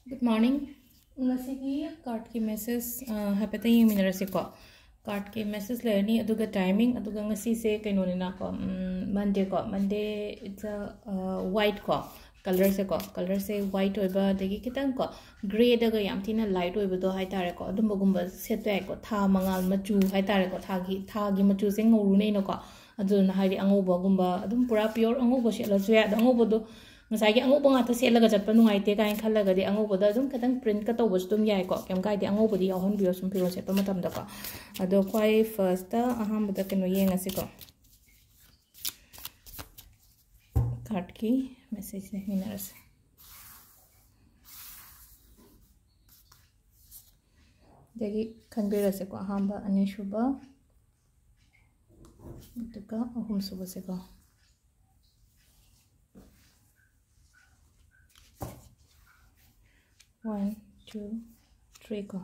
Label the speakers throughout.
Speaker 1: Good morning. ngasi ki card ki message hapeta yeminarase ko card ki message lerni aduga timing aduga ngasi se kaino ni na ko Monday it's a white ko color se white oiba degi kitang ko gray daga yam thina light oiba do hai tare ko adum bugumba set back ko tha mangal machu hai tare ko tha gi machu se ngoru nei no ko aduna hai angoba gumba adum pura pure angoba se la suya angoba do ngasai angoba ngata selaga jatpa nungaite kain khalaga di angoba da dum kadang print ka tawbus dum yai ko kem kai di angoba di ahon bio sum piro se pa matam da ko ado kwai first ta aham da keno yeng asi ko card ki message ne minaras degi kanbira se ko aham ba ani shuba duka ahum suba se ko 1 2 3 ko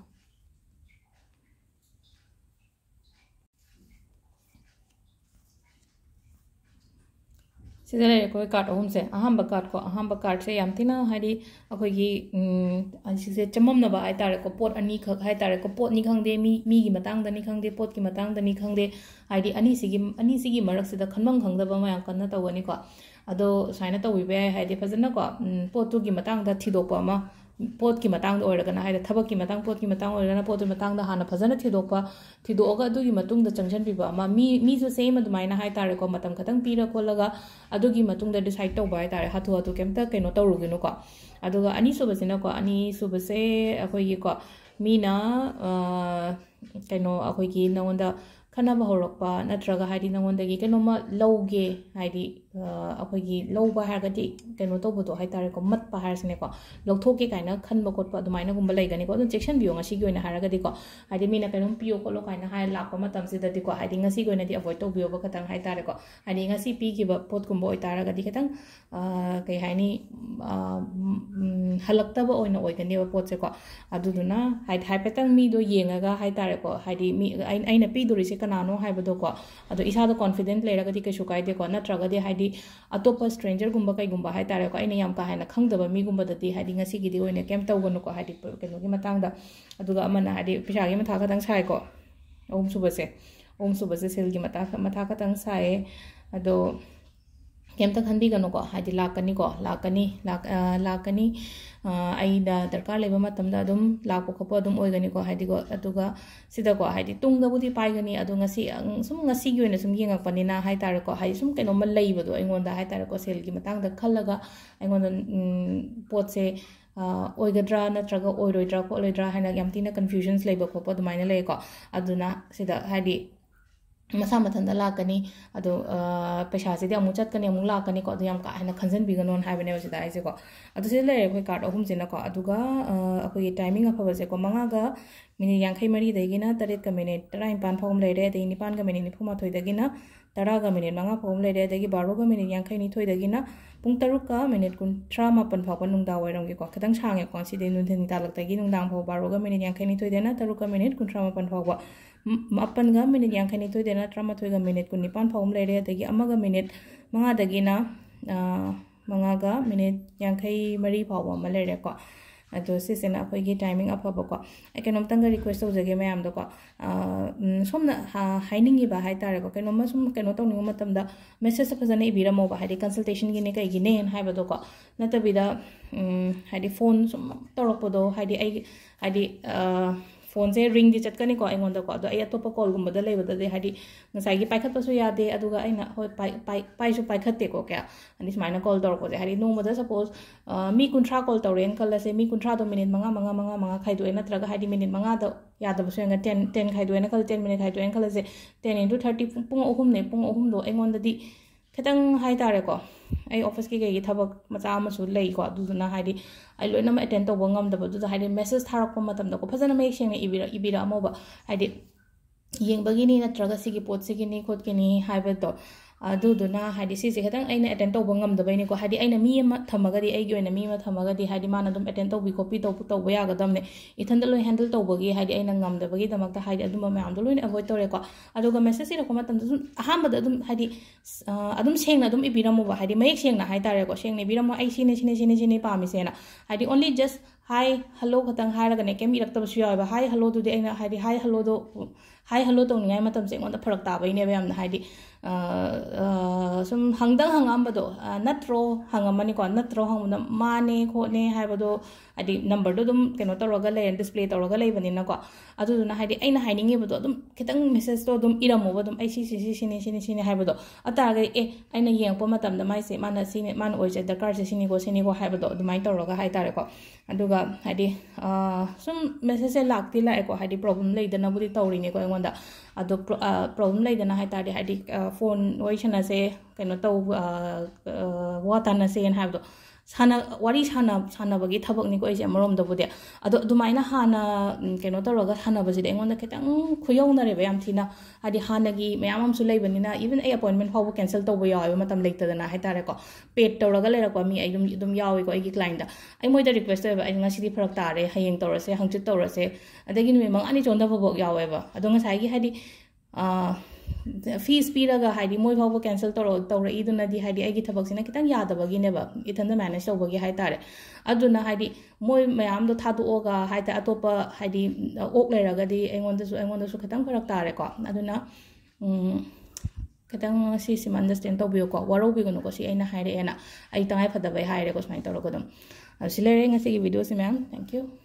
Speaker 1: sidale ko card ahum se ahamba card se yam thina hari akoi gi asi se chamam na ba ai tare ko pot ani khak hai tare ko pot ni khangde mi gi matang da ni khangde pot ki matang da ni khangde hari ani sigi marak se da khanmang khangda ba ma yang kan na tawani ko ado saina tawi be hai de phajana ko pot tu gi matang da thidokpa ma pot ki matang da oiragana hai da thabak ki matang pot ki matang oiragana pot ki matang da hana phajana thidoga adu gi matung da changchan biba ma mi su same adumaina hai tare ko matam khatang pira ko laga adu gi matung da decide tawba hai tare hatu kemta kaino tawruginu ko aduga ani subasina ko ani subase akoi gi ko mina kaino akoi gi nawonda खनबा होरक्पा नत्रगा हाइदि नंगोंदगी केनोमा लौगे हाइदि अखोगी लौबा हारगदि केनो तोबदो हाइतारे को मतपा हारसने को लौथोके काइना खनबा COTPA दुमाइना गुंबा लेगनी को section बियो ngasi gi oina haragadi ko हाइदि Meena केनो पियो को लो काइना high लाको मतम से ददि को हाइदि ngasi gi oina दि अवॉइड तो बियो बखतंग हाइतारे को हाइदि ngasi पी gi बा पोट गुंबा ओइतारगदि खतंग कई हाइनि हलक्तबा ओइना ओइगनी बा पोट से को अदुदुना हाइदि हाइपेतंग मी दो येंगागा हाइतारे को हाइदि मी आइना पी दोरि से कनानो हाइबदो को अदो इसादो कॉन्फिडेंट लेरगदि कैसु काइदे को नत्रगदि हाइदि अतोपा स्ट्रेंजर गुंबा कई गुंबा हाइ तारे को आइना याम का हाइना खंगदबा मी गुंबा दति हाइदि ngasi गिदि ओइने केम तौगनो को हाइदि केनो gi matang da aduga amana हाइदि पिसा gi matha ka tang sai ko om subase sel gi matha ka tang sai ado केमता खनबी गनो को हाइदि लाकनी आइदा दरकार लेबा मतमदा अदुम लाको खपो अदुम ओइगनी को हाइदि को अदुगा सिदा को हाइदि तुंगदा बुदि पाइगनी अदु ngasi gi ओइना सुम येंगा पनिना हाइ तारे को हाइ सुम केनो म लेइबदो अइंगोंदा हाइ तारे को सेल gi matang da खल्लगा अइंगोंदा पोट से ओइगद्रा नत्रगा ओइरोइद्रा को लोइद्रा हाइना यामतिना कन्फ्यूजन्स लेबा को अदुमाइना ले को अदुना सिदा हाइदि मसा मथन लाकनी अदो पैसा से अमु चटकनी अमु लाकनी को अदो याम का हैना खंजन बिगनोन हाइबने वसिदा आइसे को अदो से ले अखोय कार्ड अहुम जिना को अदुगा अखोय टाइमिंग अफबा से को मंगा गा मिनिट 53 दगिना 3 का मिनिट 9 फाउम लेरे दे 9 का मिनिट 93 दगिना 10 का मिनिट 5 फाउम लेरे दगी 12 का मिनिट 52 दगिना पुंग 3 का मिनिट 38 फाउम नुंदा वैरंगी को खतंग सांगे को सिदे नुंथन तालक्तगी नुंदांग फाउ 12 का मिनिट 52 देना 3 का मिनिट 38 फाउ मापन गा मिनिट 52 देना 38 गा मिनिट 19 फाउम लेरे दगी अमगा मिनिट 5 दगिना 5 गा मिनिट 53 फाउ अमा लेरे को अदो सिसेना अखोगी टाइमिंग अफबा को केनोमतंग रिक्वेस्ट तौजगे मैम दो को सोमना हाइनिंगी बा हाइ तारे को केनोमा सुम केनो तौनिंग मतमदा मेसेज फजने इबिरमो बा हाइदि कंसल्टेशन गिने कई गिने हाइबदो को नतबिदा हाइदि फोन सुम तौरपदो हाइदि फोन से रिंग दी चटकनी को अइंगोंदा को अदो अतोप कॉल गुंबदा लेबदा हाइदि ngसाइगी पाइखतपसु यादे अदुगा अइना होय पाइसु पाइखते को क्या अनि स्माइना कॉल तौर को हाइदि नोमदा सपोज मी 30 कॉल तौरेन कलसे मी 30 दो मिनिट 5 खाइदो नत्रगा हाइदि मिनिट 5 द यादबसु यंगा 10 खाइदो कल 10 मिनिट खाइदो कलसे 10 into 30 पुंग 3 ने पुंग 3 दो अइंगोंददी खतंग हाइ तारे को आई ऑफिस की गई थबक मचा मसु लई को दुना हाइदि आई लोइनम अटेंड तौब ngam दब दुदा हाइदि मेसेज थारक मतम द को फजना मे सेंग इबिरा अमोबा हाइदि येंबगिनी नत्रगा सिगी पोट सिगिनी खोटगिनी हाइबतो ꯑꯗꯨꯗꯨꯅ ꯍꯥꯏꯗꯤ ꯁꯤꯁꯦ ꯈꯤꯇꯪ ꯑꯩꯅ ꯑꯦꯇꯦꯟ ꯇꯧꯕ ꯉꯝꯗꯕꯩꯅꯤꯀꯣ ꯍꯥꯏꯗꯤ ꯑꯩꯅ ꯃꯤ ꯑꯃ ꯊꯝꯃꯒꯗꯤ ꯑꯩꯒꯤ ꯑꯣꯏꯅ ꯃꯤ ꯑꯃ ꯊꯝꯃꯒꯗꯤ ꯍꯥꯏꯗꯤ ꯃꯥꯅ ꯑꯗꯨꯝ ꯑꯦꯇꯦꯟ ꯇꯧꯕꯤ ꯈꯣꯠꯄꯤ ꯇꯧꯕ ꯌꯥꯒꯗꯕꯅꯦ ꯏꯊꯟꯗ ꯂꯣꯏ ꯍꯦꯟꯗꯜ ꯇꯧꯕꯒꯤ ꯍꯥꯏꯗꯤ ꯑꯩꯅ ꯉꯝꯗꯕꯒꯤꯗꯃꯛꯇ ꯍꯥꯏꯗꯤ ꯑꯗꯨꯝꯕ ꯃꯌꯥꯝꯗꯣ ꯂꯣꯏꯅ ꯑꯦꯚꯣꯏꯗ ꯇꯧꯔꯦꯀꯣ ꯑꯗꯨꯒ ꯃꯦꯁꯦꯖ ꯏꯔꯛꯄ ꯃꯇꯝꯗ ꯑꯗꯨꯝ ꯑꯍꯥꯟꯕꯗ ꯑꯗꯨꯝ ꯍꯥꯏꯗꯤ ꯑꯗꯨꯝ ꯁꯦꯡꯅ ꯑꯗꯨꯝ ꯏꯕꯤꯔꯝꯃꯨꯕ ꯍꯥꯏꯗꯤ ꯃꯌꯦꯛ ꯁꯦꯡꯅ ꯍꯥꯏꯇꯥꯔꯦꯀꯣ ꯁꯦꯡꯅ ꯏꯕꯤꯔꯝꯃꯣ ꯑꯩ ꯁꯤꯅꯤ ꯄꯥꯝꯃꯤꯁꯦꯅ ꯍꯥꯏꯗꯤ ꯑꯣꯟꯂꯤ ꯖꯁ ꯍꯥꯏ ꯍꯜꯂꯣ ꯈꯛꯇꯪ ꯍꯥꯏꯔꯒꯅꯦ ꯀꯩꯝ ꯏꯔꯛꯇꯕꯁꯨ ꯌꯥꯎꯋꯦꯕ ꯍꯥꯏ ꯍꯜꯂꯣꯗꯨꯗꯤ ꯑꯩꯅ ꯍꯥꯏꯗꯤ ꯍꯥꯏ ꯍꯜꯂꯣ ꯇꯧꯅꯤꯡꯉꯥꯏ ꯃꯇꯝꯁꯦ ꯑꯩꯉꯣꯟꯗ ꯐꯔꯛ ꯇꯥꯕꯩꯅꯦꯕ ꯌꯥꯝꯅ ꯍꯥꯏꯗꯤ ꯁꯨꯝ hangambado natro hangamani ko natro hanguna mane khone haibado adi number do dum keno toroga le display toroga le banina ko aduna haidi aina hainingi bodo dum kitang message to dum iramu bodum ai sini haibado ataga aina yeng po matam da mai se mana sini man oje dakar se sini ko haibado dumai toroga haitare ko aduga haidi sum message lakti la ko haidi problem leidana budi tawrini ko engonda ado problem leidana haitare haidi phone oishana se keno taw watana se en habdo sana wari sana bagi thabak ni ko ise marom da bude ado dumaina hana keno tawraga sana bajide engonda ketang khuyong na re bayam thina adi hana gi mayam am su leibanina even a appointment hawo cancel tawbo yaw matam leitadana haitare ko paid tawraga lera ko mi ai dum yawi ko ai gi client da ai moi da request ba ai ngasi di pharak tare hayeng tawrase hangchit tawrase adagi ni mang ani chonda bobok yawe ba ado ngasai gi hadi fees piraga haidi moi bhaw cancel tawra iduna di haidi agi thabak sina kitang yadabagi neba ithanda manage tawbagi haitare aduna haidi moi mayam do thadu oga haita atopa haidi ok leraga di engonda su kitang farak tare ko aduna kitang si understand tawbiyo ko waro bi gono ko si aina haire ena ai tangai phadabai haire ko smai tawra ko dum silere ngasi video si ma'am thank you